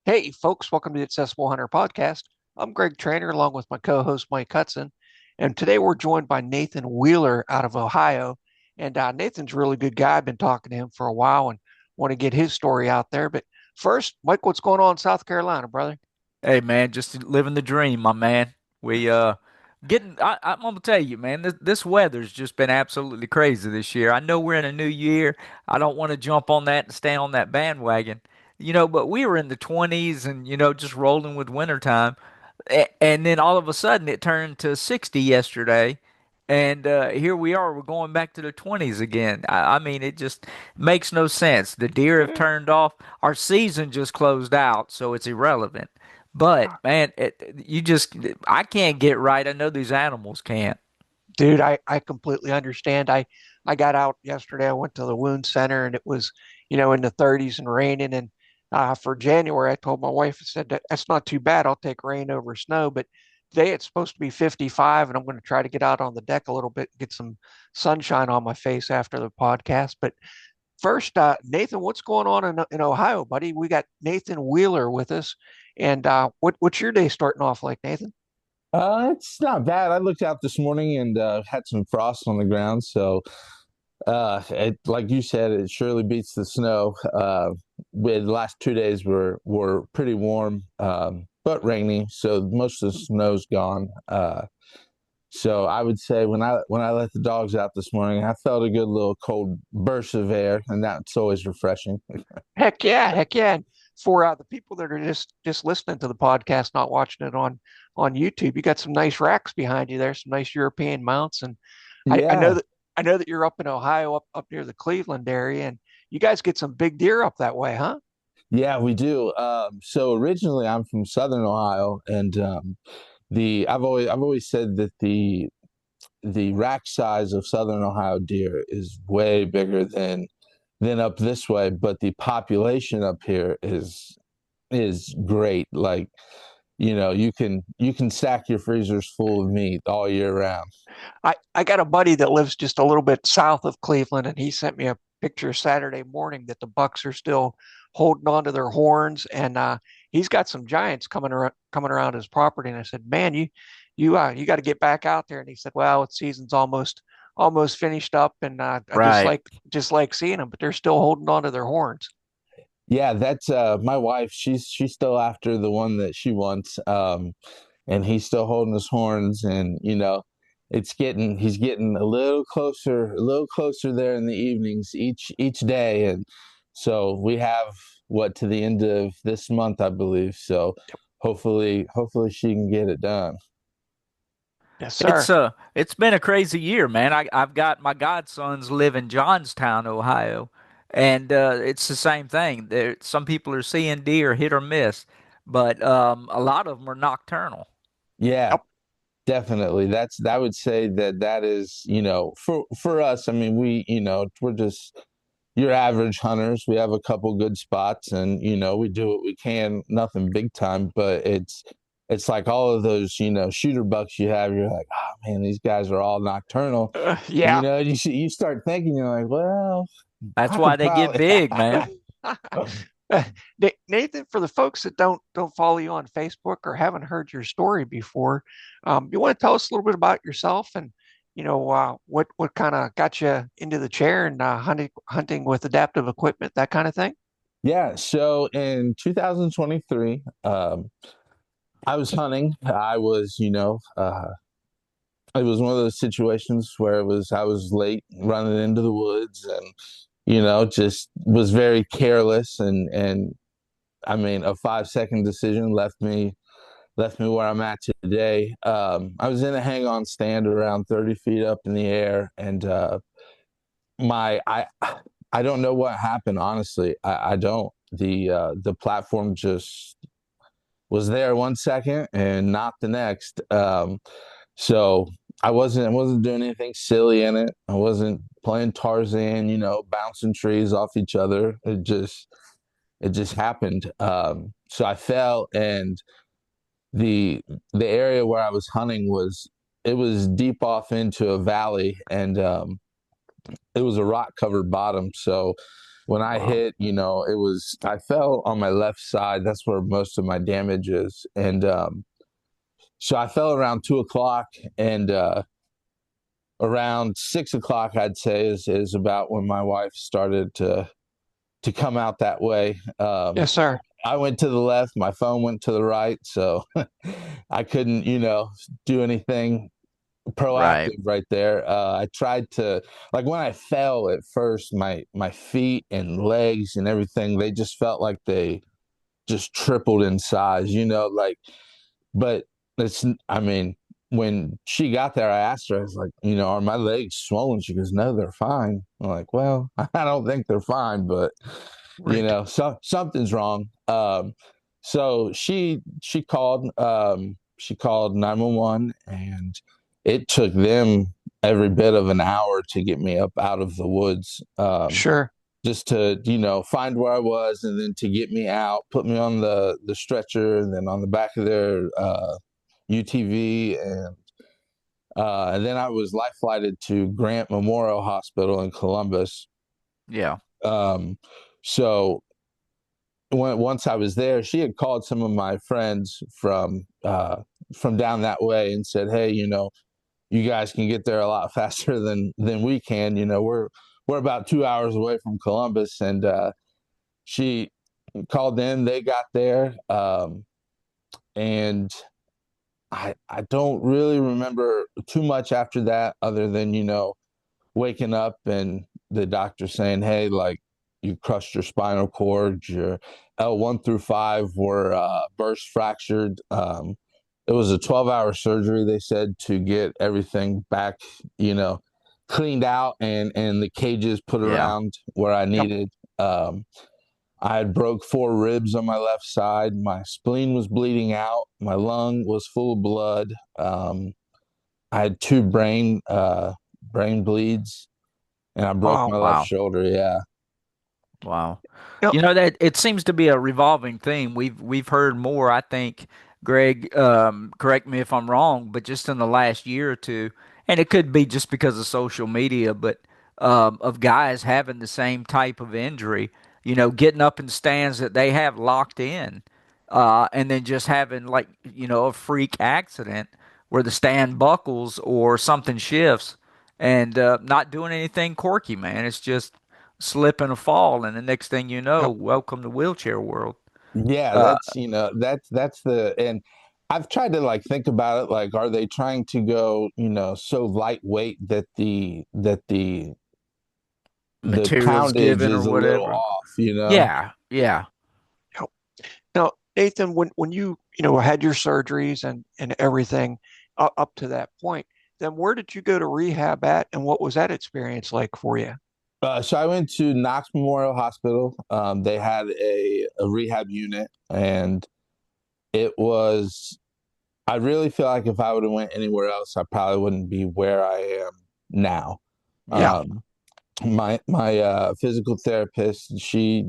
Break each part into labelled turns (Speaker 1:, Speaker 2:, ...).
Speaker 1: Hey, folks, welcome to the Accessible Hunter podcast. I'm Greg Trainer along with my co host, Mike Hudson. And today we're joined by Nathan Wheeler out of Ohio. And Nathan's a really good guy. I've been talking to him for a while and want to get his story out there. But first, Mike, what's going on in South Carolina, brother?
Speaker 2: Hey man, just living the dream, my man. We getting I'm gonna tell you, man, this weather's just been absolutely crazy this year. I know we're in a new year. I don't want to jump on that and stay on that bandwagon. But we were in the 20s and just rolling with wintertime. And then all of a sudden it turned to 60 yesterday. And here we are, we're going back to the 20s again. I mean, it just makes no sense. The deer have turned off. Our season just closed out, so it's irrelevant. But man, I can't get right. I know these animals can't.
Speaker 1: Dude, I completely understand. I got out yesterday. I went to the wound center and it was, in the 30s and raining. And for January, I told my wife, I said, that's not too bad. I'll take rain over snow. But today it's supposed to be 55, and I'm going to try to get out on the deck a little bit, get some sunshine on my face after the podcast. But first, Nathan, what's going on in Ohio, buddy? We got Nathan Wheeler with us. And what's your day starting off like, Nathan?
Speaker 3: It's not bad. I looked out this morning and had some frost on the ground. So, like you said, it surely beats the snow. The last 2 days were pretty warm, but rainy. So most of the snow's gone. So I would say when I let the dogs out this morning, I felt a good little cold burst of air, and that's always refreshing.
Speaker 1: Heck yeah, heck yeah. And for the people that are just listening to the podcast, not watching it on YouTube, you got some nice racks behind you there, some nice European mounts. And I know
Speaker 3: Yeah.
Speaker 1: that you're up in Ohio, up near the Cleveland area, and you guys get some big deer up that way, huh?
Speaker 3: Yeah, we do. So originally I'm from Southern Ohio, and the I've always said that the rack size of Southern Ohio deer is way bigger than up this way, but the population up here is great. Like, you can stack your freezers full of meat all year round.
Speaker 1: I got a buddy that lives just a little bit south of Cleveland, and he sent me a picture Saturday morning that the bucks are still holding on to their horns, and he's got some giants coming around his property. And I said, "Man, you got to get back out there." And he said, "Well, its season's almost finished up, and I just
Speaker 2: Right.
Speaker 1: like seeing them, but they're still holding on to their horns."
Speaker 3: Yeah, that's my wife. She's still after the one that she wants. And he's still holding his horns, and he's getting a little closer there in the evenings each day. And so we have what, to the end of this month, I believe. So hopefully she can get it done.
Speaker 1: Yes,
Speaker 2: It's
Speaker 1: sir.
Speaker 2: it's been a crazy year, man. I've got my godsons live in Johnstown, Ohio, and it's the same thing. Some people are seeing deer hit or miss, but a lot of them are nocturnal.
Speaker 3: Yeah,
Speaker 1: Yep.
Speaker 3: definitely. I would say that is, for us. I mean, we're just your average hunters. We have a couple good spots, and we do what we can. Nothing big time, but it's like all of those, shooter bucks you have. You're like, oh man, these guys are all nocturnal.
Speaker 1: Yeah.
Speaker 3: You start thinking, you're like, well,
Speaker 2: That's
Speaker 3: I
Speaker 2: why
Speaker 3: could
Speaker 2: they get
Speaker 3: probably.
Speaker 2: big, man.
Speaker 1: Nathan, for the folks that don't follow you on Facebook or haven't heard your story before, you want to tell us a little bit about yourself and what kind of got you into the chair and hunting with adaptive equipment, that kind of thing.
Speaker 3: Yeah. So in 2023, I was hunting. It was one of those situations where I was late running into the woods, and just was very careless, and I mean, a 5 second decision left me where I'm at today. I was in a hang on stand around 30 feet up in the air, and my I don't know what happened, honestly. I don't. The platform just was there 1 second and not the next. So I wasn't doing anything silly in it. I wasn't playing Tarzan, bouncing trees off each other. It just happened. So I fell, and the area where I was hunting was deep off into a valley, and it was a rock covered bottom. So when I
Speaker 2: Wow.
Speaker 3: hit, I fell on my left side. That's where most of my damage is. And so I fell around 2 o'clock, and around 6 o'clock, I'd say, is about when my wife started to come out that way.
Speaker 1: Yes, sir.
Speaker 3: I went to the left, my phone went to the right, so I couldn't, do anything
Speaker 2: Right.
Speaker 3: proactive right there. I tried to, like, when I fell at first, my feet and legs and everything, they just felt like they just tripled in size, like, but it's, I mean, when she got there, I asked her, I was like, are my legs swollen? She goes, no, they're fine. I'm like, well, I don't think they're fine, but
Speaker 1: Right.
Speaker 3: something's wrong. So she called 911, and it took them every bit of an hour to get me up out of the woods.
Speaker 1: Sure.
Speaker 3: Just to find where I was, and then to get me out, put me on the stretcher, and then on the back of their UTV, and then I was life flighted to Grant Memorial Hospital in Columbus.
Speaker 2: Yeah.
Speaker 3: Um, so once I was there, she had called some of my friends from down that way and said, "Hey, you guys can get there a lot faster than we can. We're about 2 hours away from Columbus." And she called them. They got there, and I don't really remember too much after that, other than waking up and the doctor saying, "Hey, like, you crushed your spinal cord. Your L1 through 5 were burst fractured." It was a 12-hour surgery, they said, to get everything back, you know, cleaned out, and the cages put
Speaker 2: Yeah.
Speaker 3: around where I
Speaker 1: Yep.
Speaker 3: needed. I had broke 4 ribs on my left side. My spleen was bleeding out. My lung was full of blood. I had two brain bleeds, and I broke
Speaker 1: Wow.
Speaker 3: my left
Speaker 2: Wow.
Speaker 3: shoulder. Yeah.
Speaker 2: Wow.
Speaker 1: Yep.
Speaker 2: You know that it seems to be a revolving theme. We've heard more, I think, Greg, correct me if I'm wrong, but just in the last year or two, and it could be just because of social media, but of guys having the same type of injury, getting up in stands that they have locked in, and then just having like, a freak accident where the stand buckles or something shifts and not doing anything quirky, man. It's just slip and a fall, and the next thing you know,
Speaker 1: Yep.
Speaker 2: welcome to wheelchair world.
Speaker 3: Yeah,
Speaker 2: Uh,
Speaker 3: that's the and I've tried to, like, think about it, like, are they trying to go, so lightweight that the
Speaker 2: Materials
Speaker 3: poundage
Speaker 2: given or
Speaker 3: is a little
Speaker 2: whatever.
Speaker 3: off?
Speaker 2: Yeah, yeah,
Speaker 1: Yep. Now, Nathan, when you had your surgeries and everything up to that point, then where did you go to rehab at, and what was that experience like for you?
Speaker 3: So I went to Knox Memorial Hospital. They had a rehab unit, and it was. I really feel like if I would have went anywhere else, I probably wouldn't be where I am now.
Speaker 2: yeah,
Speaker 1: Yeah.
Speaker 3: My physical therapist, she's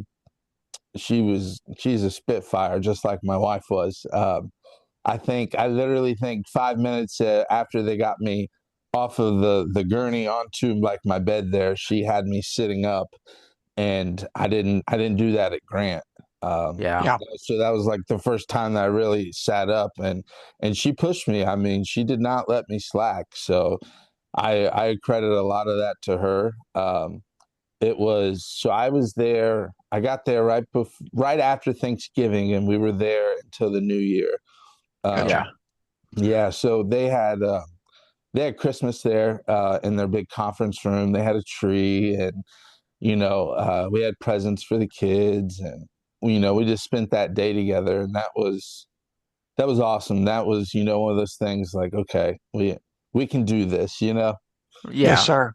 Speaker 3: a spitfire, just like my wife was. I literally think 5 minutes after they got me off of the gurney onto, like, my bed there, she had me sitting up, and I didn't do that at Grant.
Speaker 2: yeah,
Speaker 1: Yeah.
Speaker 3: So that was like the first time that I really sat up, and she pushed me. I mean, she did not let me slack. So I credit a lot of that to her. I was there. I got there right after Thanksgiving, and we were there until the New Year.
Speaker 1: Gotcha.
Speaker 2: yeah,
Speaker 3: Um, yeah, so they had Christmas there in their big conference room. They had a tree, and we had presents for the kids, and we just spent that day together, and that was awesome. That was one of those things, like, okay, we can do this.
Speaker 1: Yes,
Speaker 2: yeah.
Speaker 1: sir.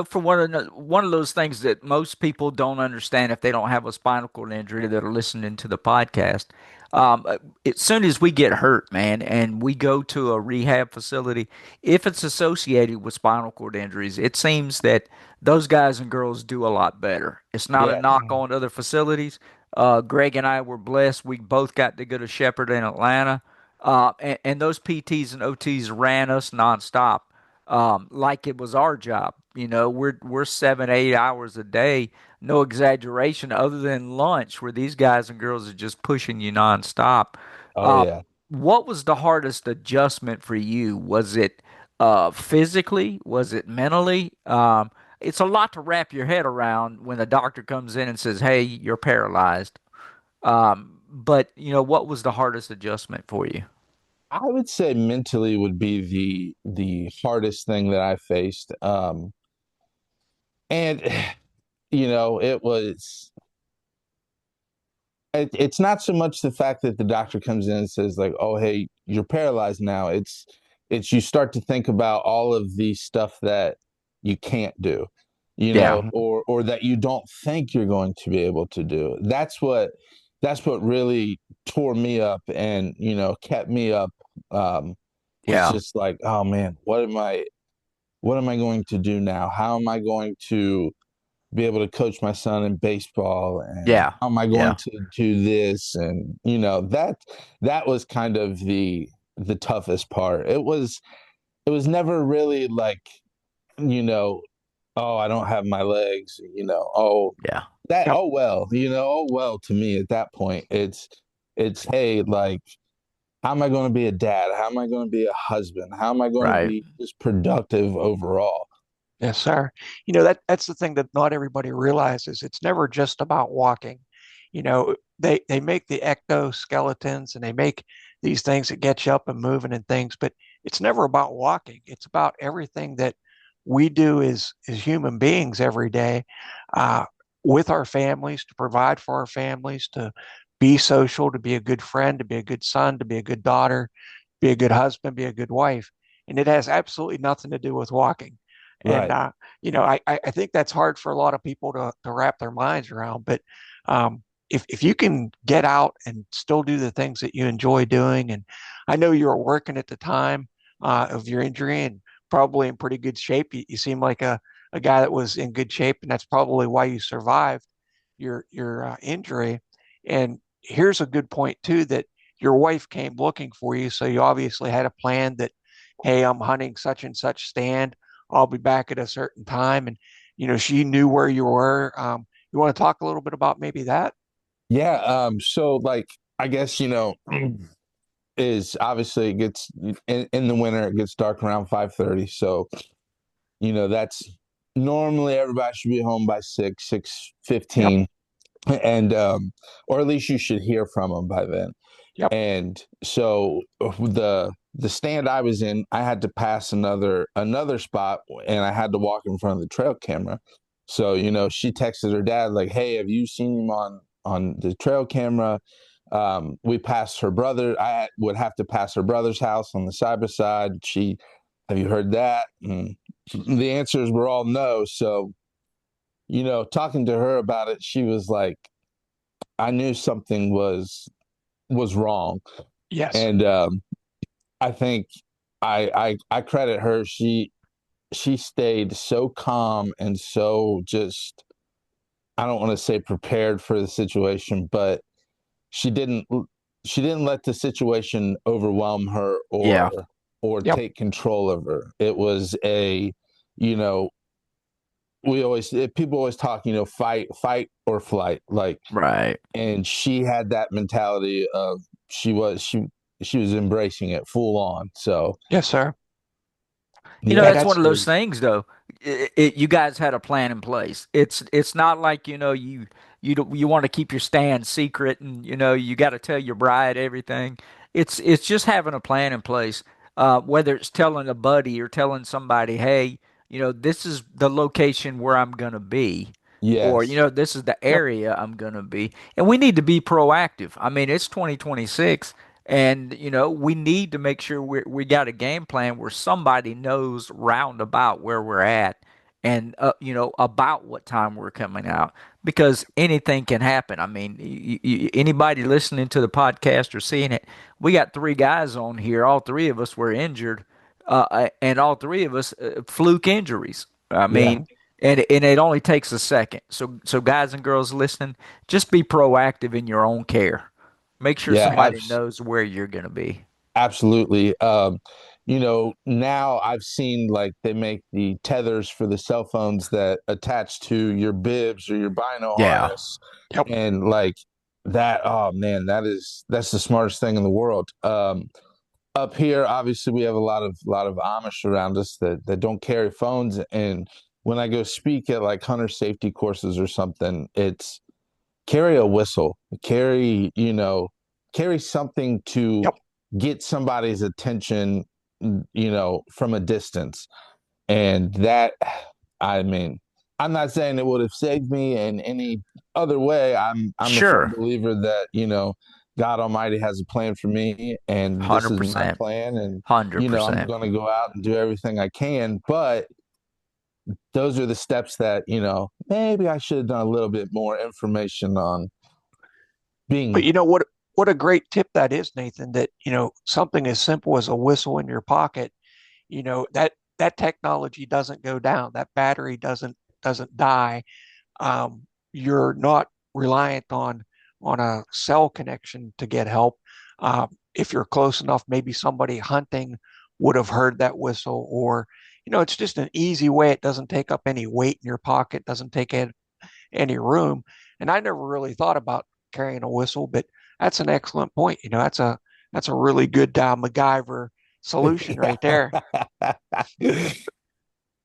Speaker 2: For one of those things that most people don't understand if they don't have a spinal cord injury that are listening to the podcast. As soon as we get hurt, man, and we go to a rehab facility, if it's associated with spinal cord injuries, it seems that those guys and girls do a lot better. It's not a
Speaker 3: Yeah.
Speaker 2: knock
Speaker 1: Mm.
Speaker 2: on other facilities. Greg and I were blessed. We both got to go to Shepherd in Atlanta, and those PTs and OTs ran us nonstop, like it was our job. We're 7, 8 hours a day, no exaggeration, other than lunch, where these guys and girls are just pushing you nonstop.
Speaker 3: Oh
Speaker 2: Uh,
Speaker 3: yeah.
Speaker 2: what was the hardest adjustment for you? Was it physically? Was it mentally? It's a lot to wrap your head around when the doctor comes in and says, "Hey, you're paralyzed." But what was the hardest adjustment for you?
Speaker 3: I would say mentally would be the hardest thing that I faced. And it was it's not so much the fact that the doctor comes in and says like, "Oh, hey, you're paralyzed now." It's you start to think about all of the stuff that you can't do,
Speaker 2: Yeah,
Speaker 3: or that you don't think you're going to be able to do. That's what really tore me up and kept me up. Was
Speaker 2: yeah,
Speaker 3: just like, oh man, what am I going to do now? How am I going to be able to coach my son in baseball, and
Speaker 2: yeah,
Speaker 3: how am I going
Speaker 2: yeah,
Speaker 3: to do this? And that was kind of the toughest part. It was never really like, you know oh, I don't have my legs, oh,
Speaker 2: yeah,
Speaker 3: that,
Speaker 1: Yep.
Speaker 3: oh well, oh well. To me at that point, it's hey, like, how am I going to be a dad? How am I going to be a husband? How am I going to
Speaker 2: right.
Speaker 3: be just productive overall?
Speaker 1: Yes, sir. That's the thing that not everybody realizes. It's never just about walking. They make the exoskeletons and they make these things that get you up and moving and things, but it's never about walking. It's about everything that we do as human beings every day, uh, with our families, to provide for our families, to be social, to be a good friend, to be a good son, to be a good daughter, be a good husband, be a good wife. And it has absolutely nothing to do with walking. And
Speaker 3: Right.
Speaker 1: I think that's hard for a lot of people to wrap their minds around. But if you can get out and still do the things that you enjoy doing, and I know you were working at the time of your injury and probably in pretty good shape. You seem like a guy that was in good shape, and that's probably why you survived your injury. And here's a good point too, that your wife came looking for you, so you obviously had a plan that, hey, I'm hunting such and such stand. I'll be back at a certain time. And, she knew where you were. You want to talk a little bit about maybe that?
Speaker 3: Yeah. So like, I guess, is obviously it gets in the winter, it gets dark around 5:30. So, that's normally everybody should be home by 6,
Speaker 1: Yep.
Speaker 3: 6:15. And or at least you should hear from them by then.
Speaker 1: Yep.
Speaker 3: And so the stand I was in, I had to pass another spot, and I had to walk in front of the trail camera. So, she texted her dad like, "Hey, have you seen him on the trail camera?" We passed her brother. I would have to pass her brother's house on the side by side. Have you heard that? And the answers were all no. So, talking to her about it, she was like, I knew something was wrong.
Speaker 1: Yes.
Speaker 3: And I think I credit her. She stayed so calm and so just, I don't want to say prepared for the situation, but she didn't she didn't let the situation overwhelm her
Speaker 2: Yeah,
Speaker 3: or
Speaker 1: Yep.
Speaker 3: take control of her. It was you know, people always talk, fight or flight, like,
Speaker 2: right.
Speaker 3: and she had that mentality of she was embracing it full on. So
Speaker 1: Yes, sir.
Speaker 3: yeah,
Speaker 1: Yeah,
Speaker 2: That's one
Speaker 1: that's
Speaker 2: of those
Speaker 3: absolutely.
Speaker 2: things, though. You guys had a plan in place. It's not like you want to keep your stand secret, and you got to tell your bride everything. It's just having a plan in place. Whether it's telling a buddy or telling somebody, hey, this is the location where I'm gonna be, or
Speaker 3: Yes.
Speaker 2: this is the
Speaker 1: yep.
Speaker 2: area I'm gonna be, and we need to be proactive. I mean, it's 2026. And we need to make sure we got a game plan where somebody knows roundabout where we're at, and about what time we're coming out, because anything can happen. I mean, anybody listening to the podcast or seeing it, we got three guys on here. All three of us were injured, and all three of us fluke injuries. I
Speaker 3: Yeah.
Speaker 2: mean, and it only takes a second. So guys and girls listening, just be proactive in your own care. Make sure
Speaker 3: Yeah.
Speaker 2: somebody knows where you're going to be.
Speaker 3: Absolutely. now I've seen like they make the tethers for the cell phones that attach to your bibs or your bino
Speaker 2: Yeah.
Speaker 3: harness.
Speaker 1: Yep.
Speaker 3: And like that, oh man, that's the smartest thing in the world. Up here, obviously, we have a lot of Amish around us that don't carry phones. And when I go speak at like hunter safety courses or something, it's carry a whistle, carry something to
Speaker 1: Yep.
Speaker 3: get somebody's attention, from a distance. And that, I mean, I'm not saying it would have saved me in any other way. I'm a firm
Speaker 2: Sure.
Speaker 3: believer that, God Almighty has a plan for me, and this is my
Speaker 2: 100%.
Speaker 3: plan. And, I'm
Speaker 2: 100%.
Speaker 3: going to go out and do everything I can. But those are the steps that, maybe I should have done a little bit more information on
Speaker 1: But
Speaker 3: being.
Speaker 1: what a great tip that is, Nathan, that, something as simple as a whistle in your pocket, that technology doesn't go down. That battery doesn't die. You're not reliant on a cell connection to get help. If you're close enough, maybe somebody hunting would have heard that whistle, or it's just an easy way. It doesn't take up any weight in your pocket, doesn't take any room. And I never really thought about carrying a whistle, but that's an excellent point. That's a really good MacGyver solution right there.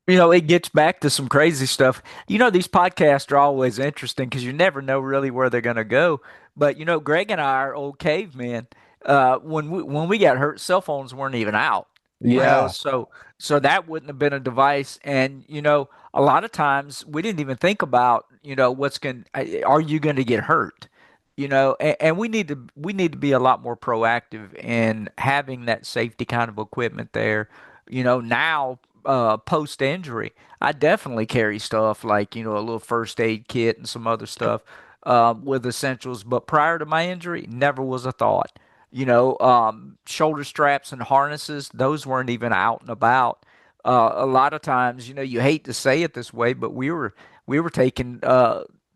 Speaker 2: It gets back to some crazy stuff. These podcasts are always interesting because you never know really where they're going to go. But, Greg and I are old cavemen. When we got hurt, cell phones weren't even out,
Speaker 1: Right.
Speaker 3: Yeah.
Speaker 2: so that wouldn't have been a device. And, a lot of times we didn't even think about, are you going to get hurt? And we need to be a lot more proactive in having that safety kind of equipment there. Now, post injury, I definitely carry stuff like, a little first aid kit and some other
Speaker 1: Yep.
Speaker 2: stuff with essentials. But prior to my injury, never was a thought. Shoulder straps and harnesses, those weren't even out and about. A lot of times, you hate to say it this way, but we were taking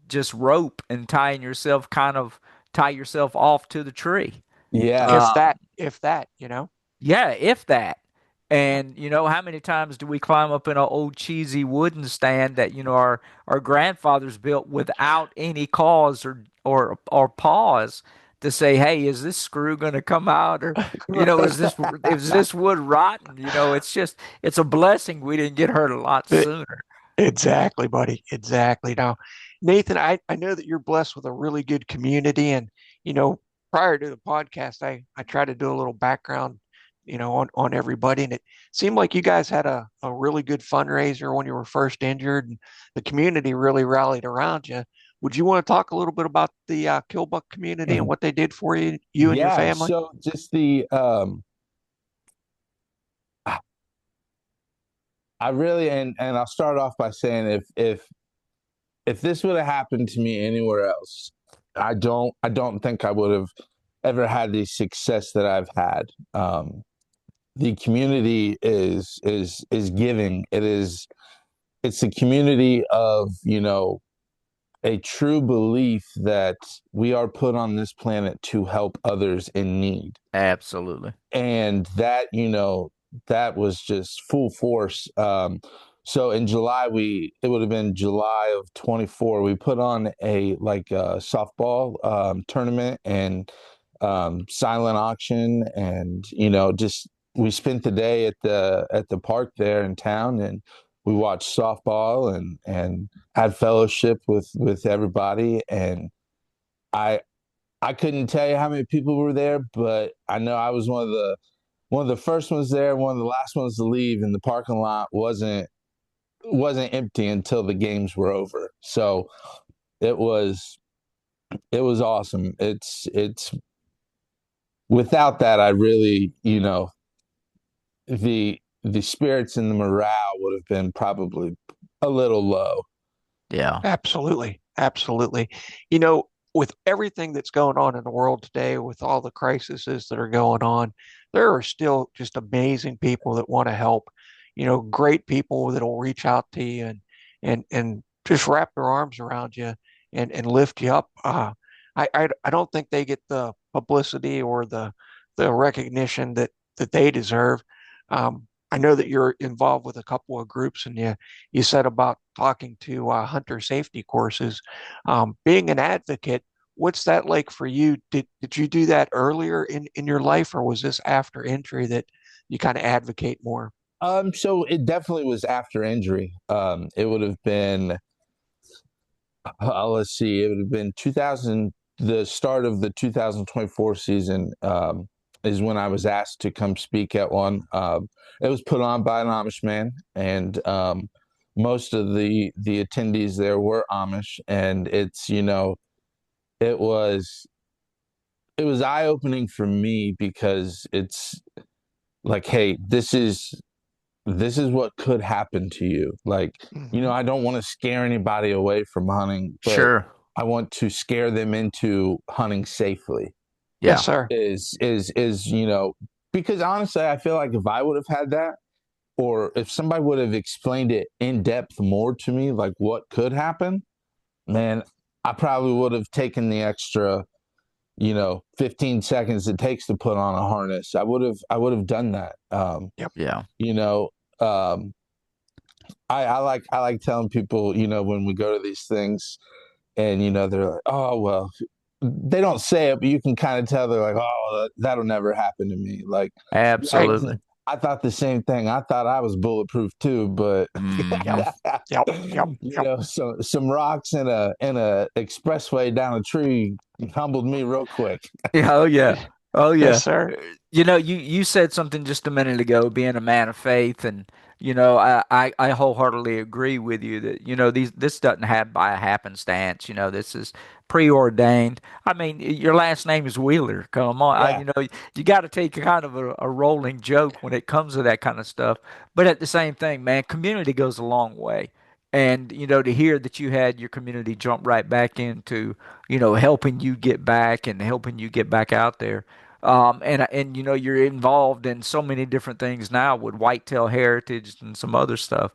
Speaker 2: just rope and tie yourself off to the tree.
Speaker 3: Yeah.
Speaker 1: If
Speaker 2: Uh,
Speaker 1: that.
Speaker 2: yeah, if that. And how many times do we climb up in an old cheesy wooden stand that our grandfathers built without any cause or pause to say, "Hey, is this screw going to come out?" Or is this wood rotten? It's a blessing we didn't get hurt a lot sooner.
Speaker 1: Exactly, buddy. Exactly. Now, Nathan, I know that you're blessed with a really good community. And, you know, prior to the podcast, I try to do a little background, on everybody. And it seemed like you guys had a really good fundraiser when you were first injured, and the community really rallied around you. Would you want to talk a little bit about the Killbuck community and what they did for you and your
Speaker 3: Yeah.
Speaker 1: family?
Speaker 3: So just I really, and I'll start off by saying if this would have happened to me anywhere else, I don't think I would have ever had the success that I've had. The community is giving. It's a community of, a true belief that we are put on this planet to help others in need.
Speaker 2: Absolutely.
Speaker 3: And that was just full force. So in July, it would have been July of 24, we put on a like a softball tournament and silent auction. And just we spent the day at the park there in town, and we watched softball and had fellowship with everybody. And I I couldn't tell you how many people were there, but I know I was one of the first ones there, one of the last ones to leave, and the parking lot wasn't empty until the games were over. So it was it was awesome. It's without that, I really, the spirits and the morale would have been probably a little low.
Speaker 2: Yeah.
Speaker 1: Absolutely. Absolutely. With everything that's going on in the world today, with all the crises that are going on, there are still just amazing people that want to help, great people that'll reach out to you and just wrap their arms around you and lift you up. I don't think they get the publicity or the recognition that they deserve. I know that you're involved with a couple of groups, and you said about talking to hunter safety courses. Being an advocate, what's that like for you? Did you do that earlier in your life, or was this after injury that you kind of advocate more?
Speaker 3: So it definitely was after injury. It would have been, let's see, it would have been 2000, the start of the 2024 season, is when I was asked to come speak at one. It was put on by an Amish man, and most of the attendees there were Amish, and it was it was eye opening for me because it's like, hey, this is what could happen to you. Like,
Speaker 1: Hmm.
Speaker 3: I don't want to scare anybody away from hunting, but
Speaker 2: Sure.
Speaker 3: I want to scare them into hunting safely.
Speaker 1: Yes,
Speaker 2: Yeah.
Speaker 1: sir.
Speaker 3: Is because honestly, I feel like if I would have had that, or if somebody would have explained it in depth more to me, like what could happen, man, I probably would have taken the extra, 15 seconds it takes to put on a harness. I would have done that.
Speaker 1: Yep.
Speaker 2: Yeah.
Speaker 3: You know, um, I like telling people, when we go to these things and they're like, oh well, they don't say it, but you can kind of tell they're like, oh, that'll never happen to me. Like, I
Speaker 1: Right.
Speaker 2: Absolutely.
Speaker 3: I thought the same thing. I thought I was bulletproof too, but
Speaker 1: Yep.
Speaker 2: Hmm.
Speaker 1: Yep. Yep. Yep.
Speaker 3: so some rocks in a expressway down a tree humbled me real quick.
Speaker 2: Yeah, oh yeah. Oh
Speaker 1: Yes,
Speaker 2: yeah.
Speaker 1: sir.
Speaker 2: You said something just a minute ago, being a man of faith, and I wholeheartedly agree with you that this doesn't happen by a happenstance. This is preordained. I mean, your last name is Wheeler. Come on,
Speaker 3: Yeah.
Speaker 2: you got to take kind of a rolling joke when it comes to that kind of stuff. But at the same thing, man, community goes a long way. And to hear that you had your community jump right back into helping you get back and helping you get back out there. And you're involved in so many different things now with whitetail heritage and some other stuff.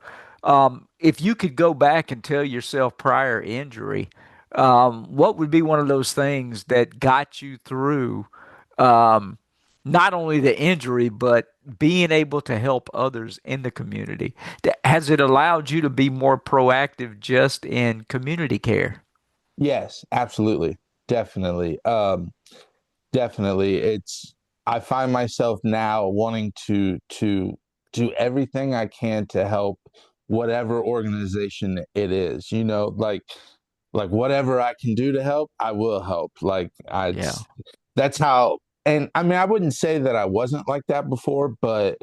Speaker 2: If you could go back and tell yourself prior injury, what would be one of those things that got you through um, not only the injury, but being able to help others in the community? Has it allowed you to be more proactive just in community care?
Speaker 3: Yes, absolutely. Definitely. Definitely. I find myself now wanting to do everything I can to help whatever organization it is. Like whatever I can do to help, I will help. Like I
Speaker 2: Yeah.
Speaker 3: That's how. And I mean, I wouldn't say that I wasn't like that before, but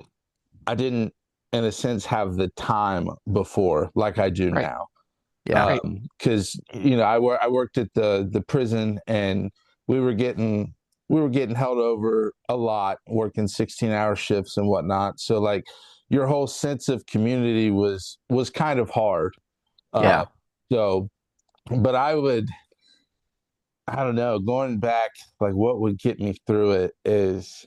Speaker 3: I didn't in a sense have the time before like I do
Speaker 1: Right.
Speaker 3: now.
Speaker 2: Yeah.
Speaker 1: Right.
Speaker 3: Because I worked at the prison, and we were getting we were getting held over a lot, working 16-hour shifts and whatnot. So like your whole sense of community was kind of hard. Uh,
Speaker 2: Yeah.
Speaker 3: so, but I don't know, going back, like what would get me through it is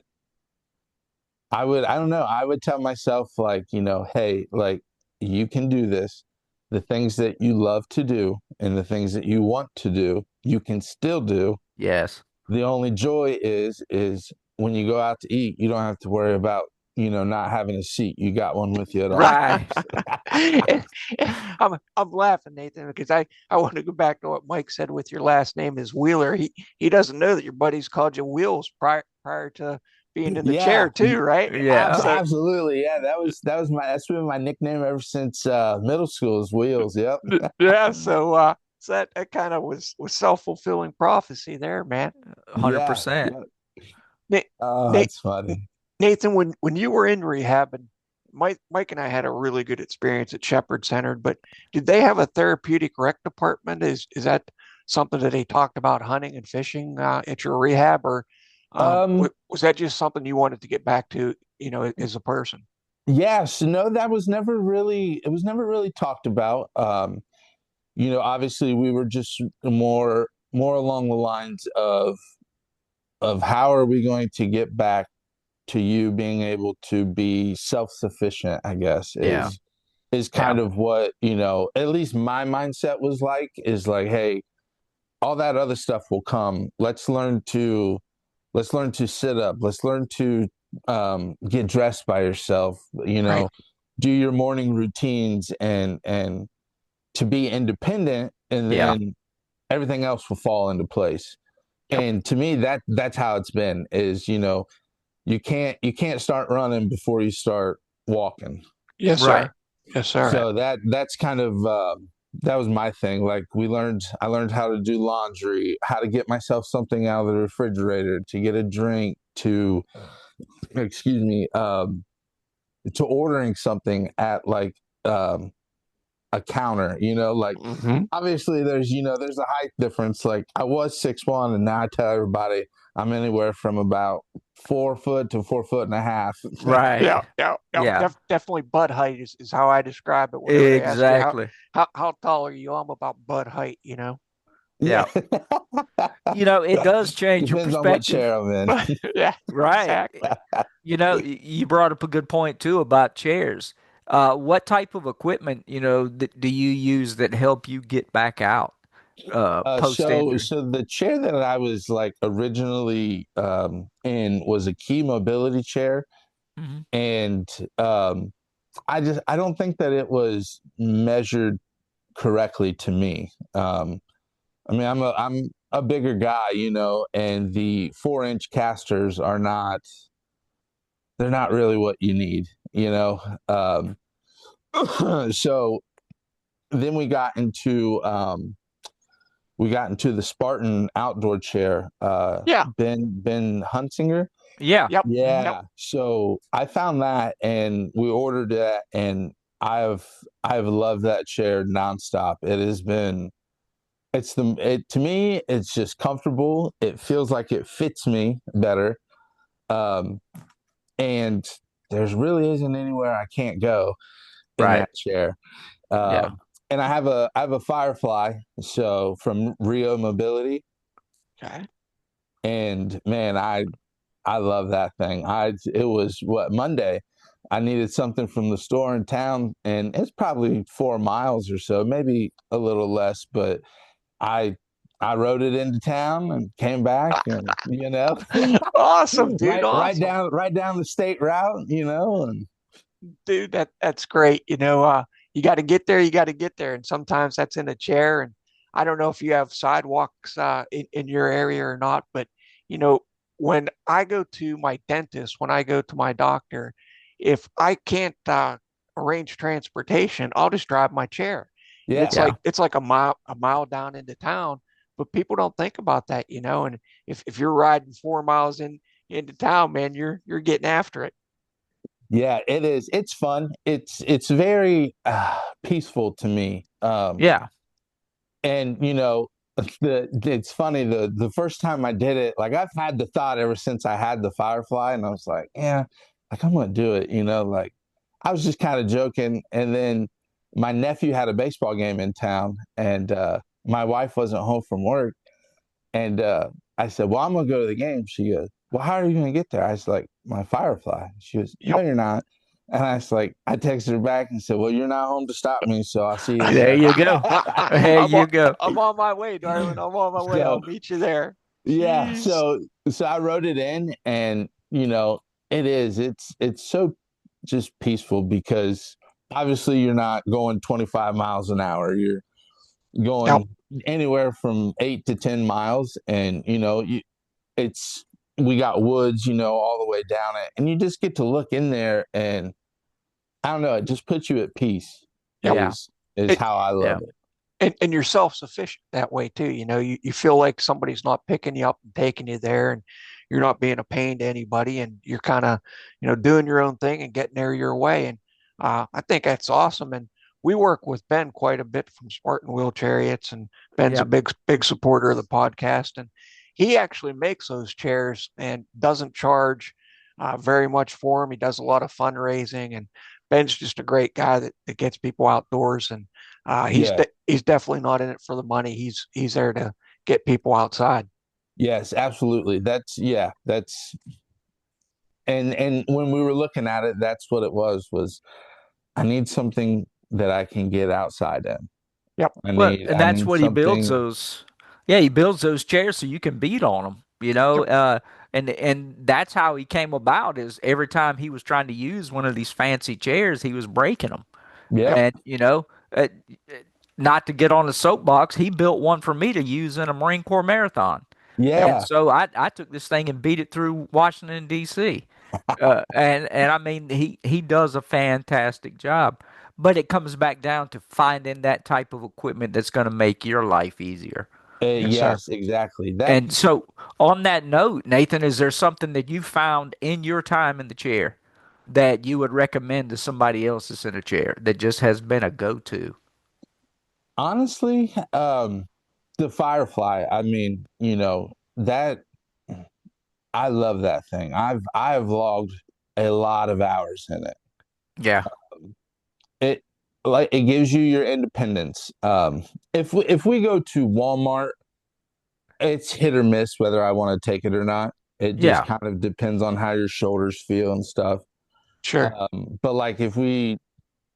Speaker 3: I don't know, I would tell myself like, hey, like you can do this. The things that you love to do and the things that you want to do, you can still do.
Speaker 2: Yes.
Speaker 3: The only joy is when you go out to eat, you don't have to worry about, not having a seat. You got one with you at all
Speaker 2: Right.
Speaker 3: times.
Speaker 1: I'm laughing, Nathan, because I want to go back to what Mike said with your last name is Wheeler. He doesn't know that your buddies called you Wheels prior to being in the chair
Speaker 3: Yeah,
Speaker 1: too, right?
Speaker 2: Yeah.
Speaker 1: So
Speaker 3: absolutely. Yeah, that's been my nickname ever since middle school is Wheels. Yep.
Speaker 1: yeah, so that kind of was self-fulfilling prophecy there, man.
Speaker 2: 100%.
Speaker 3: Yeah. Yeah.
Speaker 1: Na-
Speaker 3: Oh,
Speaker 1: Na-
Speaker 3: that's funny.
Speaker 1: Nathan, when you were in rehab, and Mike and I had a really good experience at Shepherd Center, but did they have a therapeutic rec department? Is that something that they talked about hunting and fishing at your rehab, or
Speaker 3: Um,
Speaker 1: was that just something you wanted to get back to, as a person?
Speaker 3: yes, no, it was never really talked about. Obviously we were just more along the lines of how are we going to get back to you being able to be self-sufficient, I guess,
Speaker 2: Yeah.
Speaker 3: is
Speaker 2: Yeah.
Speaker 3: kind of what, at least my mindset was like, is like, hey, all that other stuff will come. Let's learn to sit up. Let's learn to get dressed by yourself,
Speaker 1: Right.
Speaker 3: do your morning routines and to be independent, and
Speaker 2: Yeah.
Speaker 3: then everything else will fall into place.
Speaker 1: Yep.
Speaker 3: And to me, that's how it's been, is, you can't start running before you start walking.
Speaker 1: Yes,
Speaker 2: Right.
Speaker 1: sir. Yes, sir.
Speaker 2: Right.
Speaker 3: So that's kind of that was my thing. Like, I learned how to do laundry, how to get myself something out of the refrigerator, to get a drink, to excuse me, to ordering something at, like, um, a counter. Like,
Speaker 1: Hmm.
Speaker 3: obviously there's a height difference. Like, I was 6'1", and now I tell everybody I'm anywhere from about 4 foot to 4 foot and a half.
Speaker 2: Right.
Speaker 1: Yeah, yeah, yeah.
Speaker 2: Yeah.
Speaker 1: Definitely butt height is how I describe it whenever they ask you
Speaker 2: Exactly.
Speaker 1: how tall are you? I'm about butt height,
Speaker 3: Yeah.
Speaker 2: Yeah. It does change your
Speaker 3: Depends on what
Speaker 2: perspective.
Speaker 3: chair I'm in.
Speaker 1: But yeah,
Speaker 2: Right.
Speaker 1: exactly.
Speaker 2: You brought up a good point too about chairs. What type of equipment, do you use that help you get back out post
Speaker 3: So
Speaker 2: injury?
Speaker 3: so the chair that I was, like, originally in was a key mobility chair,
Speaker 2: Hmm.
Speaker 3: and um, I don't think that it was measured correctly to me. I mean, I'm a bigger guy, and the 4-inch casters are not, they're not really what you need, you know. So then we got into the Spartan outdoor chair,
Speaker 1: Yeah.
Speaker 3: Ben Hunsinger.
Speaker 2: Yeah.
Speaker 1: Yep.
Speaker 2: Hmm.
Speaker 1: Yep.
Speaker 3: Yeah. So I found that, and we ordered that, and I've loved that chair nonstop. To me, it's just comfortable. It feels like it fits me better. Um, and there's really isn't anywhere I can't go in
Speaker 2: Right.
Speaker 3: that chair.
Speaker 2: Yeah.
Speaker 3: Um, and I have a Firefly, so from Rio Mobility,
Speaker 1: Okay.
Speaker 3: and man, I love that thing. It was what, Monday. I needed something from the store in town, and it's probably 4 miles or so, maybe a little less, but I I rode it into town and came back, and
Speaker 1: Awesome, dude. Awesome.
Speaker 3: right down the state route, and
Speaker 1: Dude, that's great. You got to get there, you got to get there. And sometimes that's in a chair. And I don't know if you have sidewalks in your area or not, but you know, when I go to my dentist, when I go to my doctor, if I can't arrange transportation, I'll just drive my chair. And
Speaker 3: yeah.
Speaker 1: it's like a mile down into town, but people don't think about that. And if you're riding 4 miles into town, man, you're getting after it.
Speaker 3: Yeah, it is. It's fun. It's very peaceful to me.
Speaker 2: Yeah.
Speaker 3: And it's funny, the first time I did it, like, I've had the thought ever since I had the Firefly, and I was like, yeah, like, I'm gonna do it. Like, I was just kind of joking, and then my nephew had a baseball game in town, and my wife wasn't home from work, and I said, well, I'm gonna go to the game. She goes, well, how are you gonna get there? I was like, my Firefly. She goes, no,
Speaker 1: Yep.
Speaker 3: you're not. And I texted her back and said, well, you're not home to stop me, so I'll see you
Speaker 2: There
Speaker 3: there.
Speaker 2: you go. There
Speaker 1: I'm on,
Speaker 2: you go.
Speaker 1: I'm on my way, darling. I'm on my way. I'll
Speaker 3: So
Speaker 1: meet you there.
Speaker 3: yeah,
Speaker 1: Jeez.
Speaker 3: so I wrote it in, and it's so just peaceful, because obviously you're not going 25 miles an hour. You're
Speaker 1: Yep.
Speaker 3: going anywhere from 8 to 10 miles, and it's we got woods, all the way down it, and you just get to look in there, and I don't know, it just puts you at peace.
Speaker 1: Yep.
Speaker 2: Yeah.
Speaker 3: Is
Speaker 1: It,
Speaker 3: how I
Speaker 2: Yeah.
Speaker 3: love it.
Speaker 1: and you're self-sufficient that way too. You feel like somebody's not picking you up and taking you there, and you're not being a pain to anybody, and you're kind of, doing your own thing and getting there your way. And I think that's awesome. And we work with Ben quite a bit from Spartan Wheel Chariots, and Ben's a
Speaker 2: Yep.
Speaker 1: big supporter of the podcast. And he actually makes those chairs and doesn't charge very much for them. He does a lot of fundraising, and Ben's just a great guy that gets people outdoors. And
Speaker 3: Yeah.
Speaker 1: he's definitely not in it for the money. He's there to get people outside.
Speaker 3: Yes, absolutely. That's and when we were looking at it, that's what it was I need something that I can get outside in.
Speaker 1: Yep.
Speaker 3: I
Speaker 2: Well,
Speaker 3: need
Speaker 2: and
Speaker 3: I
Speaker 2: that's
Speaker 3: need
Speaker 2: what he builds
Speaker 3: something.
Speaker 2: those. Yeah, he builds those chairs so you can beat on them.
Speaker 1: Yep.
Speaker 2: And that's how he came about. Is every time he was trying to use one of these fancy chairs, he was breaking them.
Speaker 3: Yep.
Speaker 2: And not to get on the soapbox, he built one for me to use in a Marine Corps marathon. And
Speaker 3: Yeah.
Speaker 2: so I took this thing and beat it through Washington D.C. And I mean he does a fantastic job, but it comes back down to finding that type of equipment that's going to make your life easier.
Speaker 1: Yes, sir.
Speaker 3: Yes, exactly. That
Speaker 2: And so on that note, Nathan, is there something that you found in your time in the chair that you would recommend to somebody else that's in a chair that just has been a go-to?
Speaker 3: honestly, the Firefly, I mean, that I love that thing. I've logged a lot of hours in it.
Speaker 2: Yeah.
Speaker 3: It it gives you your independence. If we go to Walmart, it's hit or miss whether I want to take it or not. It just
Speaker 2: Yeah.
Speaker 3: kind of depends on how your shoulders feel and stuff.
Speaker 1: Sure.
Speaker 3: But like if we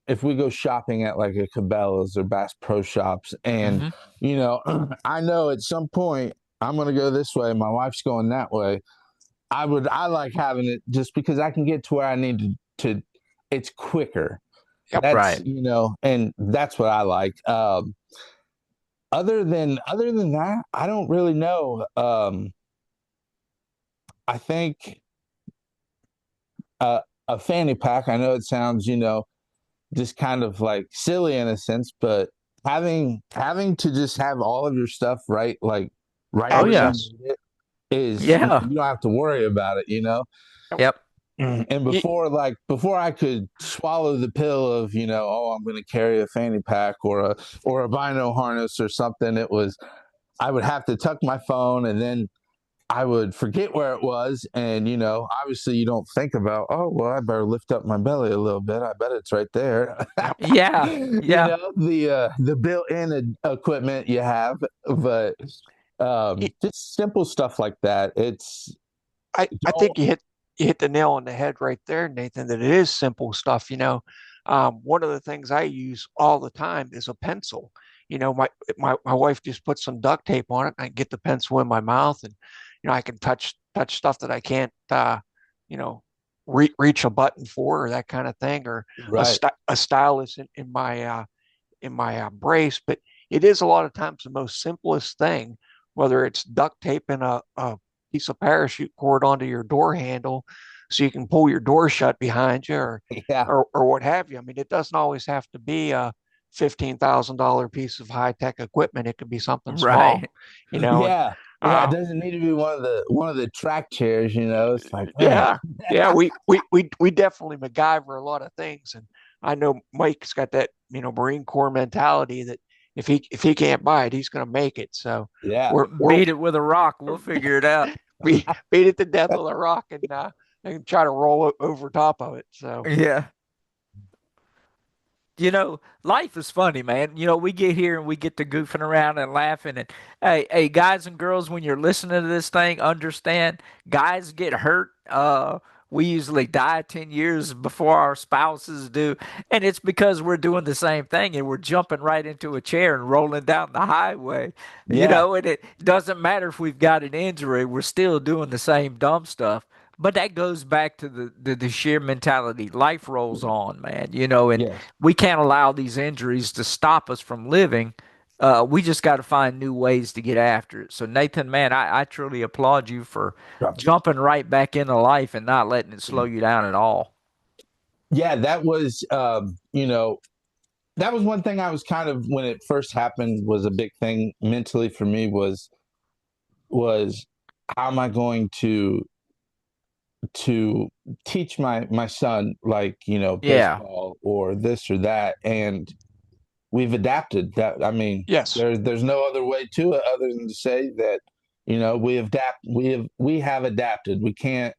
Speaker 3: go shopping at like a Cabela's or Bass Pro Shops, and
Speaker 2: Hmm.
Speaker 3: I know at some point I'm gonna go this way, my wife's going that way. I like having it just because I can get to where I need to it's quicker.
Speaker 1: Yep.
Speaker 3: That's
Speaker 2: Right.
Speaker 3: and that's what I like. Other than that, I don't really know. I think a fanny pack. I know it sounds just kind of like silly in a sense, but having to just have all of your stuff right
Speaker 2: Oh
Speaker 3: where you
Speaker 2: yeah.
Speaker 1: Access.
Speaker 3: need it is
Speaker 2: Yeah.
Speaker 3: you don't have to worry about it.
Speaker 1: Yep.
Speaker 2: Yep.
Speaker 3: And
Speaker 1: Ye-
Speaker 3: before I could swallow the pill of oh, I'm going to carry a fanny pack or a bino harness or something, it was I would have to tuck my phone, and then I would forget where it was. And obviously you don't think about, oh well, I better lift up my belly a little bit, I bet it's right there.
Speaker 1: Yep.
Speaker 2: Yeah. Yeah.
Speaker 3: The built-in equipment you have. But
Speaker 1: Ye-
Speaker 3: just simple stuff like that. It's
Speaker 1: I
Speaker 3: don't
Speaker 1: think you hit the nail on the head right there, Nathan, that it is simple stuff. One of the things I use all the time is a pencil. My wife just puts some duct tape on it, and I get the pencil in my mouth, and I can touch stuff that I can't you know reach a button for, or that kind of thing, or
Speaker 3: right.
Speaker 1: a stylus in my brace. But it is a lot of times the most simplest thing, whether it's duct taping a piece of parachute cord onto your door handle so you can pull your door shut behind you,
Speaker 3: Yeah.
Speaker 1: or what have you. I mean, it doesn't always have to be a $15,000 piece of high tech equipment. It could be something small,
Speaker 2: Right.
Speaker 1: and
Speaker 3: Yeah. Yeah, it
Speaker 1: uh,
Speaker 3: doesn't need to be one of the track chairs. It's like, man.
Speaker 1: yeah, yeah, we definitely MacGyver a lot of things, and I know Mike's got that Marine Corps mentality that if he can't buy it, he's going to make it. So
Speaker 3: Yeah.
Speaker 1: we're
Speaker 2: Beat it with a rock. We'll figure it out.
Speaker 1: we beat it to death with a rock and try to roll over top of it. So
Speaker 2: Yeah. Life is funny, man. We get here and we get to goofing around and laughing. And hey, guys and girls, when you're listening to this thing, understand guys get hurt. We usually die 10 years before our spouses do. And it's because we're doing the same thing and we're jumping right into a chair and rolling down the highway.
Speaker 3: Yeah.
Speaker 2: And it doesn't matter if we've got an injury, we're still doing the same dumb stuff. But that goes back to the sheer mentality. Life rolls on, man. And
Speaker 3: Yes.
Speaker 2: we can't allow these injuries to stop us from living. We just got to find new ways to get after it. So, Nathan, man, I truly applaud you for jumping right back into life and not letting it slow you down at all.
Speaker 3: Yeah, that was one thing I was kind of, when it first happened, was a big thing mentally for me, was how am I going to teach my son, like,
Speaker 2: Yeah,
Speaker 3: baseball or this or that. And we've adapted. That, I mean,
Speaker 1: yes,
Speaker 3: there's no other way to it other than to say that we have adapted. We can't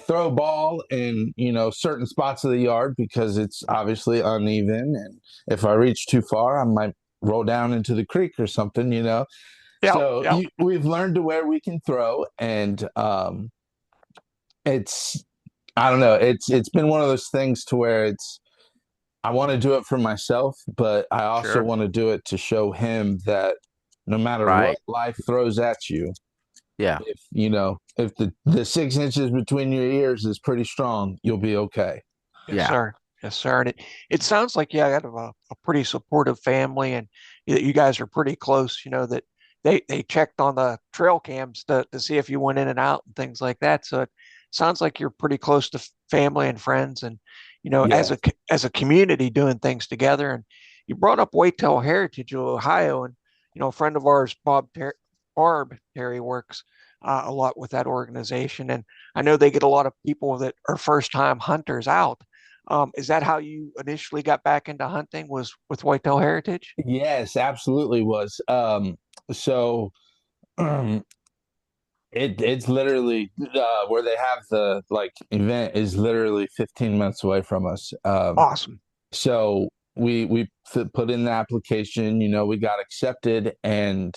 Speaker 3: throw ball in certain spots of the yard because it's obviously uneven, and if I reach too far I might roll down into the creek or something.
Speaker 1: yeah,
Speaker 3: So
Speaker 1: yeah,
Speaker 3: we've learned to where we can throw. And it's I don't know, it's been one of those things to where I want to do it for myself, but I also
Speaker 2: sure.
Speaker 3: want to do it to show him that no matter what
Speaker 2: Right.
Speaker 3: life throws at you,
Speaker 2: Yeah.
Speaker 3: If the 6 inches between your ears is pretty strong, you'll be okay.
Speaker 1: Yes,
Speaker 2: Yeah.
Speaker 1: sir. Yes, sir. And it sounds like you got a pretty supportive family, and you guys are pretty close. You know that they checked on the trail cams to see if you went in and out and things like that. So it sounds like you're pretty close to family and friends, and
Speaker 3: Yeah.
Speaker 1: as a community doing things together. And you brought up Whitetail Heritage of Ohio, and a friend of ours, Barb Terry, works a lot with that organization, and I know they get a lot of people that are first time hunters out. Is that how you initially got back into hunting, was with Whitetail Heritage?
Speaker 3: Yes, absolutely was. So it's literally where they have the like event is literally 15 minutes away from us.
Speaker 1: Awesome.
Speaker 3: So we put in the application, we got accepted, and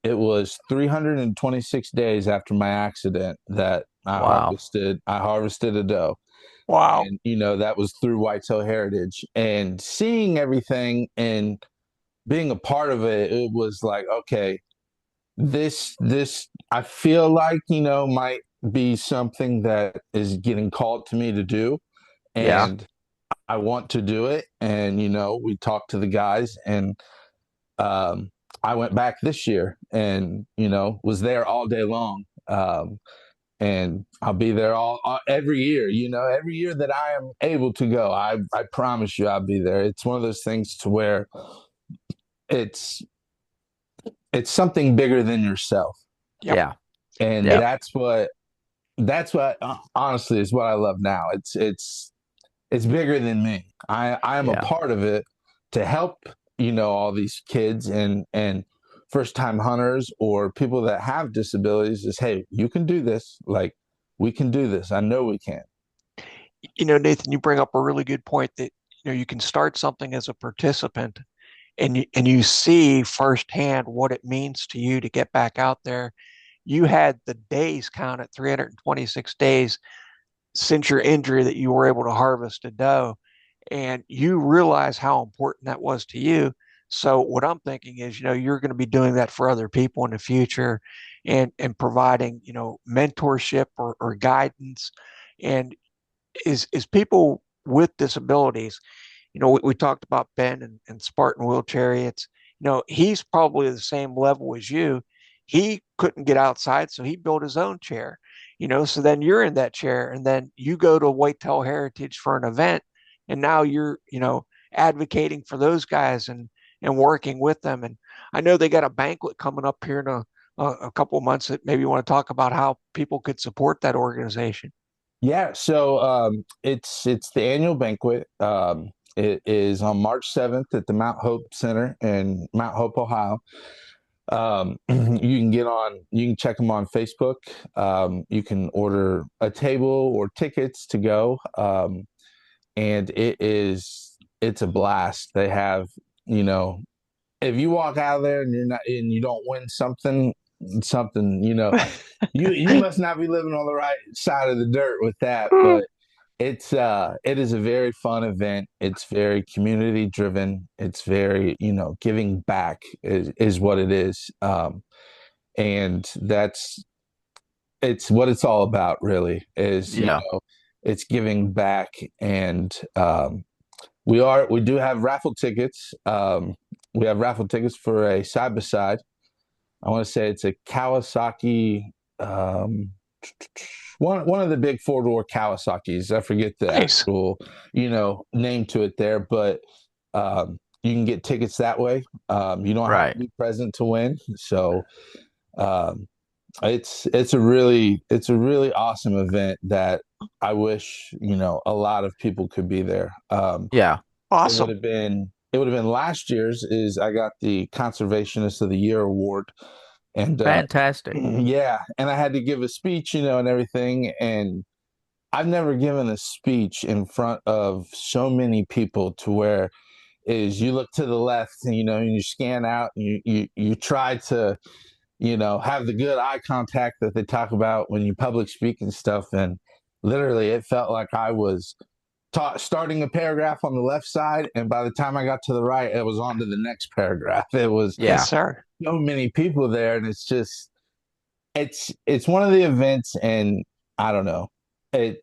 Speaker 3: it was 326 days after my accident that
Speaker 2: Wow.
Speaker 3: I harvested a doe.
Speaker 1: Wow.
Speaker 3: And that was through Whitetail Heritage, and seeing everything and being a part of it, it was like, okay, this I feel like, might be something that is getting called to me to do,
Speaker 2: Yeah.
Speaker 3: and I want to do it. And we talked to the guys, and um I went back this year, and was there all day long. And I'll be there all every year. Every year that I am able to go, I promise you, I'll be there. It's one of those things to where it's it's something bigger than yourself,
Speaker 1: Yep.
Speaker 2: Yeah.
Speaker 3: and
Speaker 2: Yeah.
Speaker 3: that's what honestly is what I love now. It's bigger than me. I am a
Speaker 2: Yeah.
Speaker 3: part of it to help all these kids and first time hunters or people that have disabilities. Is, hey, you can do this. Like, we can do this. I know we can.
Speaker 1: Nathan, you bring up a really good point that you can start something as a participant, and you see firsthand what it means to you to get back out there. You had the days count at 326 days since your injury that you were able to harvest a doe, and you realize how important that was to you. So what I'm thinking is, you're going to be doing that for other people in the future, and providing, mentorship or guidance. And is people with disabilities, we talked about Ben and Spartan wheel chariots. He's probably the same level as you. He couldn't get outside, so he built his own chair. So then you're in that chair, and then you go to Whitetail Heritage for an event, and now you're, advocating for those guys and working with them. And I know they got a banquet coming up here in a couple of months that maybe you want to talk about how people could support that organization.
Speaker 3: Yeah, so it's the annual banquet. It is on March 7th at the Mount Hope Center in Mount Hope, Ohio. You can check them on Facebook. You can order a table or tickets to go. And it's a blast. They have, you know, if you walk out of there and you don't win something, you must not be living on the right side of the dirt with that. But it is a very fun event. It's very community driven. It's very, giving back is what it is. And it's what it's all about, really, is,
Speaker 2: Yeah.
Speaker 3: it's giving back. And we do have raffle tickets. We have raffle tickets for a side by side. I want to say it's a Kawasaki, um, one of the big four-door Kawasaki's. I forget the
Speaker 1: Nice.
Speaker 3: actual, name to it there, but you can get tickets that way. You don't have to
Speaker 2: Right.
Speaker 3: be present to win. So um, it's a really awesome event that I wish, a lot of people could be there.
Speaker 2: Yeah.
Speaker 1: Awesome.
Speaker 3: It would have been last year's. Is I got the Conservationist of the Year award, and
Speaker 2: Fantastic.
Speaker 3: yeah, and I had to give a speech, and everything. And I've never given a speech in front of so many people to where is you look to the left and and you scan out and you try to have the good eye contact that they talk about when you public speak and stuff. And literally, it felt like I was starting a paragraph on the left side, and by the time I got to the right, it was on to the next paragraph. It was
Speaker 1: Yes,
Speaker 2: Yeah.
Speaker 1: sir.
Speaker 3: so many people there, and it's just it's one of the events, and I don't know. It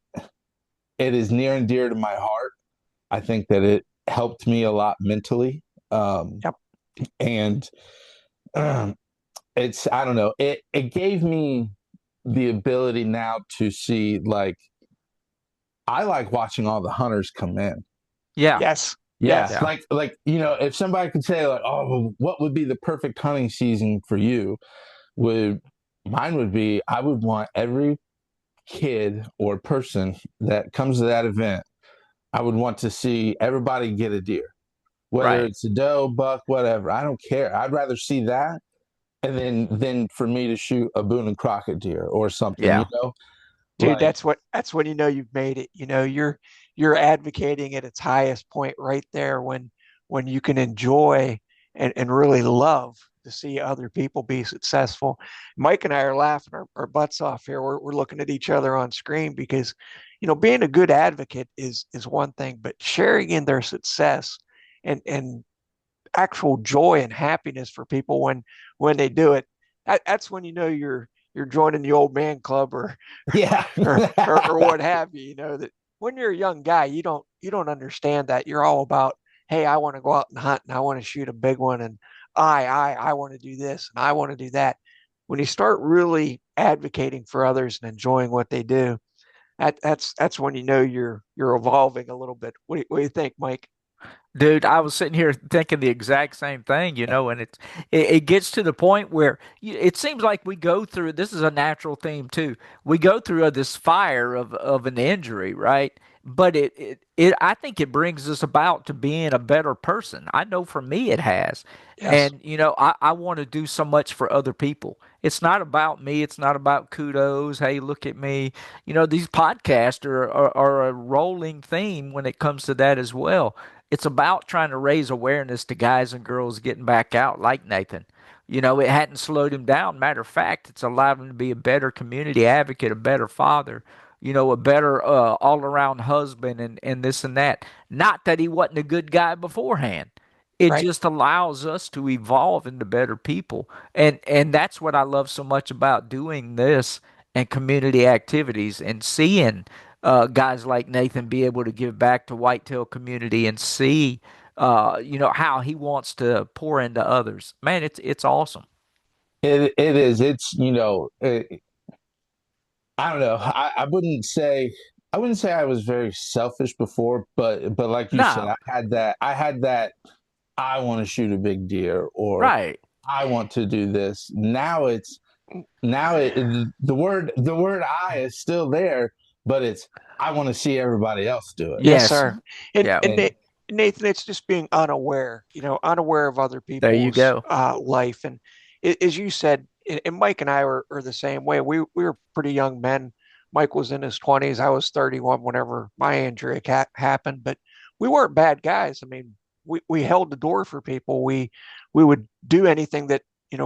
Speaker 3: it is near and dear to my heart. I think that it helped me a lot mentally. Um,
Speaker 1: Yep.
Speaker 3: and um, it's I don't know. It gave me the ability now to see, like, I like watching all the hunters come in.
Speaker 2: Yeah.
Speaker 1: Yes.
Speaker 3: Yeah,
Speaker 1: Yes.
Speaker 2: Yeah.
Speaker 3: like if somebody could say like, oh, well, what would be the perfect hunting season for you? Would Mine would be, I would want every kid or person that comes to that event, I would want to see everybody get a deer, whether
Speaker 2: Right.
Speaker 3: it's a doe, buck, whatever. I don't care. I'd rather see that, and then for me to shoot a Boone and Crockett deer or something,
Speaker 2: Yeah.
Speaker 1: Dude,
Speaker 3: like
Speaker 1: that's when you know you've made it. You're advocating at its highest point right there when you can enjoy and really love to see other people be successful. Mike and I are laughing our butts off here. We're looking at each other on screen because, being a good advocate is one thing, but sharing in their success and actual joy and happiness for people when they do it, that's when you're joining the old man club or
Speaker 3: yeah.
Speaker 1: or what have you. That when you're a young guy, you don't understand that. You're all about, hey, I want to go out and hunt and I want to shoot a big one, and I want to do this and I want to do that. When you start really advocating for others and enjoying what they do, that's when you're evolving a little bit. What do you think, Mike?
Speaker 2: Dude, I was sitting here thinking the exact same thing, and it gets to the point where it seems like we go through, this is a natural theme too. We go through this fire of an injury, right? But I think it brings us about to being a better person. I know for me it has.
Speaker 1: Yes.
Speaker 2: And I want to do so much for other people. It's not about me, it's not about kudos. Hey, look at me. These podcasts are a rolling theme when it comes to that as well. It's about trying to raise awareness to guys and girls getting back out like Nathan. It hadn't slowed him down. Matter of fact, it's allowed him to be a better community advocate, a better father, a better all around husband and this and that. Not that he wasn't a good guy beforehand. It
Speaker 1: Right.
Speaker 2: just allows us to evolve into better people. And that's what I love so much about doing this and community activities and seeing guys like Nathan be able to give back to whitetail community and see how he wants to pour into others. Man, it's awesome.
Speaker 3: It is. I don't know. I wouldn't say I was very selfish before, but like you said,
Speaker 2: No,
Speaker 3: I want to shoot a big deer, or
Speaker 2: right.
Speaker 3: I want to do this. The word I is still there, but it's I want to see everybody else do it.
Speaker 1: Yes,
Speaker 2: Yes.
Speaker 1: sir. And
Speaker 2: Yeah.
Speaker 1: and
Speaker 3: And
Speaker 1: Nathan, it's just being unaware, unaware of other
Speaker 2: There you
Speaker 1: people's
Speaker 2: go.
Speaker 1: life. And as you said, and Mike and I are the same way. We were pretty young men. Mike was in his 20s. I was 31 whenever my injury happened, but we weren't bad guys. I mean, we held the door for people. We would do anything that,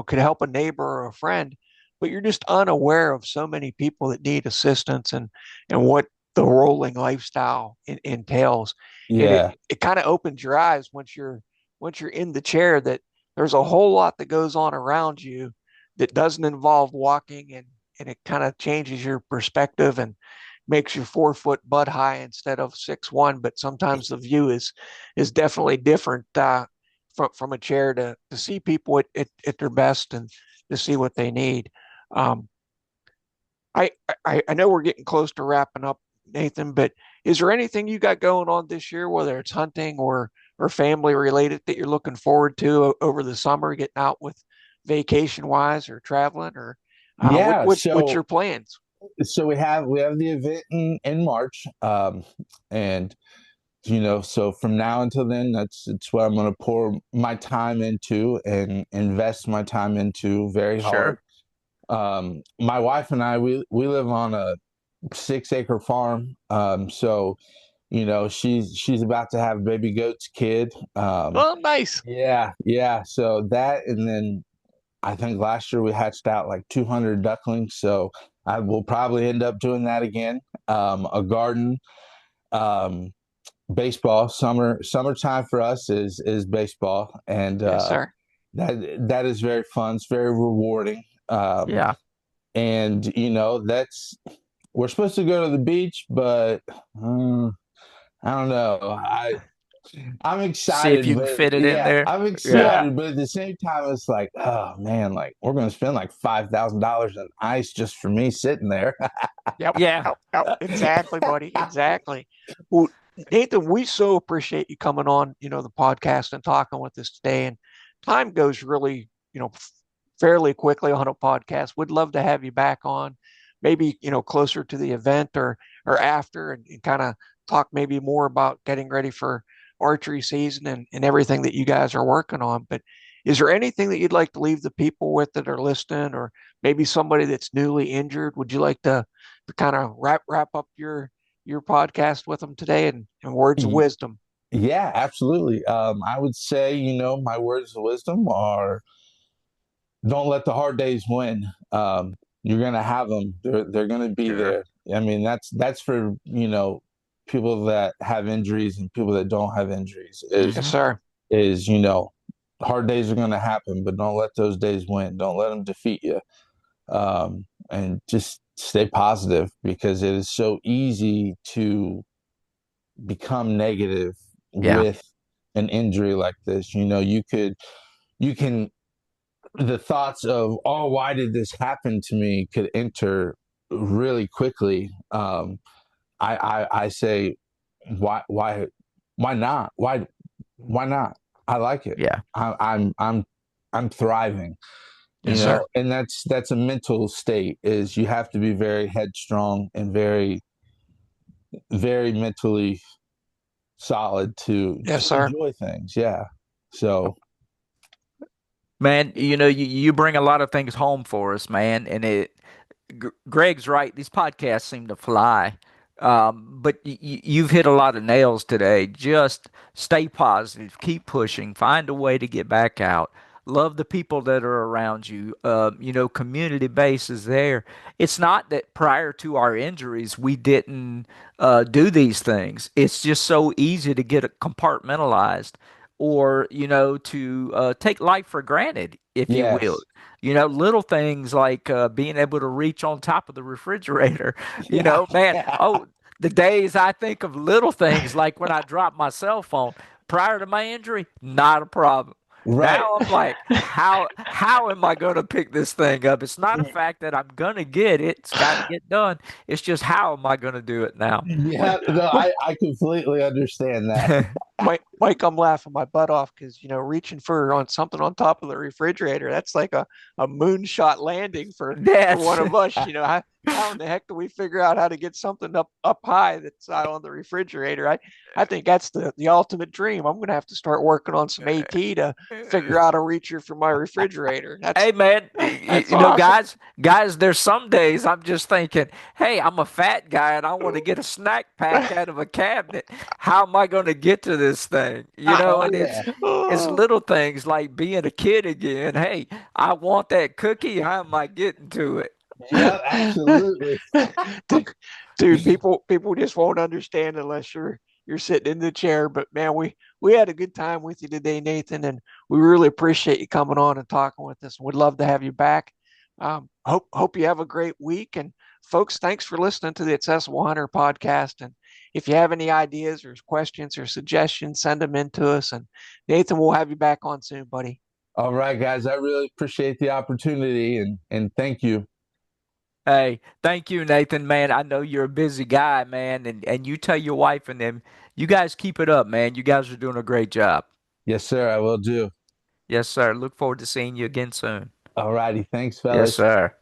Speaker 1: could help a neighbor or a friend, but you're just unaware of so many people that need assistance and what the rolling lifestyle entails. And it,
Speaker 3: yeah,
Speaker 1: it kind of opens your eyes once you're in the chair that there's a whole lot that goes on around you that doesn't involve walking, and it kind of changes your perspective and makes you 4 foot butt high instead of 6'1". But sometimes the view is definitely different from a chair to see people at their best and to see what they need. Um, I know we're getting close to wrapping up, Nathan, but is there anything you got going on this year, whether it's hunting or family related, that you're looking forward to over the summer, getting out with vacation wise or traveling, or
Speaker 3: yeah.
Speaker 1: what's your plans?
Speaker 3: So we have the event in March, and so from now until then, that's it's what I'm going to pour my time into and invest my time into very hard.
Speaker 2: Sure.
Speaker 3: My wife and I, we live on a 6-acre farm. So she's about to have baby goat's kid.
Speaker 1: Oh, nice.
Speaker 3: Yeah, yeah. So that, and then I think last year we hatched out like 200 ducklings. So I will probably end up doing that again. A garden, um, baseball. Summertime for us is baseball, and
Speaker 1: Yes, sir.
Speaker 3: that is very fun. It's very rewarding.
Speaker 2: Yeah.
Speaker 3: And that's we're supposed to go to the beach, but I don't know. I'm
Speaker 2: See if
Speaker 3: excited,
Speaker 2: you can
Speaker 3: but
Speaker 2: fit it in
Speaker 3: yeah,
Speaker 2: there.
Speaker 3: I'm
Speaker 2: Yeah.
Speaker 1: Yeah.
Speaker 3: excited, but at the same time, it's like, oh man, like we're gonna spend like $5,000 on ice just for me sitting there.
Speaker 1: Yep.
Speaker 2: Yeah.
Speaker 1: Yep. Yep. Exactly, buddy. Exactly. Well, Nathan, we so appreciate you coming on, the podcast and talking with us today. And time goes really, fairly quickly on a podcast. We'd love to have you back on, maybe, closer to the event or after and kind of talk maybe more about getting ready for archery season and everything that you guys are working on. But is there anything that you'd like to leave the people with that are listening, or maybe somebody that's newly injured? Would you like to kind of wrap up your podcast with them today and words of wisdom?
Speaker 3: Yeah, absolutely. I would say, my words of wisdom are don't let the hard days win. You're gonna have them. They're gonna be
Speaker 2: Sure.
Speaker 3: there. I mean, that's for people that have injuries and people that don't have injuries.
Speaker 1: Yes,
Speaker 2: Hmm.
Speaker 1: sir.
Speaker 3: Is hard days are gonna happen, but don't let those days win. Don't let them defeat you. And just stay positive because it is so easy to become negative
Speaker 2: Yeah.
Speaker 3: with an injury like this. You can the thoughts of, oh, why did this happen to me could enter really quickly. I say, why not? Why not? I like it.
Speaker 2: Yeah.
Speaker 3: I'm thriving,
Speaker 1: Yes, sir.
Speaker 3: and that's a mental state. Is you have to be very headstrong and very, very mentally solid
Speaker 1: Yes,
Speaker 3: to
Speaker 1: sir.
Speaker 3: enjoy things. Yeah. So
Speaker 2: Man, you bring a lot of things home for us, man, and Greg's right. These podcasts seem to fly. But you've hit a lot of nails today. Just stay positive, keep pushing, find a way to get back out. Love the people that are around you. Community base is there. It's not that prior to our injuries we didn't do these things. It's just so easy to get it compartmentalized or, to take life for granted, if you will.
Speaker 3: yes,
Speaker 2: Little things like being able to reach on top of the refrigerator.
Speaker 3: yeah,
Speaker 2: Man,
Speaker 3: yeah,
Speaker 2: oh, the days I think of little things like when I dropped my cell phone prior to my injury, not a problem.
Speaker 3: right.
Speaker 2: Now I'm like, how am I going to pick this thing up? It's not a fact that I'm going to get it. It's got to get done. It's just how am I going to do it now?
Speaker 3: Yeah, no, I completely understand that.
Speaker 1: Mike, I'm laughing my butt off because reaching for on something on top of the refrigerator, that's like a moonshot landing for one
Speaker 2: That's
Speaker 1: of us. How in the heck do we figure out how to get something up high that's not on the refrigerator? I think that's the ultimate dream. I'm gonna have to start working on some AT to figure out a reacher for my refrigerator. That's
Speaker 2: Hey man,
Speaker 1: that's awesome.
Speaker 2: guys, there's some days I'm just thinking, hey, I'm a fat guy and I want to get a snack pack out of a cabinet. How am I going to get to this thing?
Speaker 3: Oh
Speaker 2: And
Speaker 3: yeah,
Speaker 2: it's little things like being a kid again. Hey, I want that cookie. How am I getting to it?
Speaker 3: yeah, absolutely.
Speaker 1: Dude, people just won't understand unless you're sitting in the chair. But man, we had a good time with you today, Nathan, and we really appreciate you coming on and talking with us. We'd love to have you back. Hope you have a great week. And folks, thanks for listening to the Accessible Hunter podcast. And if you have any ideas or questions or suggestions, send them in to us. And Nathan, we'll have you back on soon, buddy.
Speaker 3: All right, guys, I really appreciate the opportunity and thank you.
Speaker 2: Hey, thank you, Nathan, man. I know you're a busy guy, man, and you tell your wife and them, you guys keep it up, man. You guys are doing a great job.
Speaker 3: Yes, sir, I will do.
Speaker 2: Yes, sir. Look forward to seeing you again soon.
Speaker 3: All righty, thanks,
Speaker 2: Yes,
Speaker 3: fellas.
Speaker 2: sir.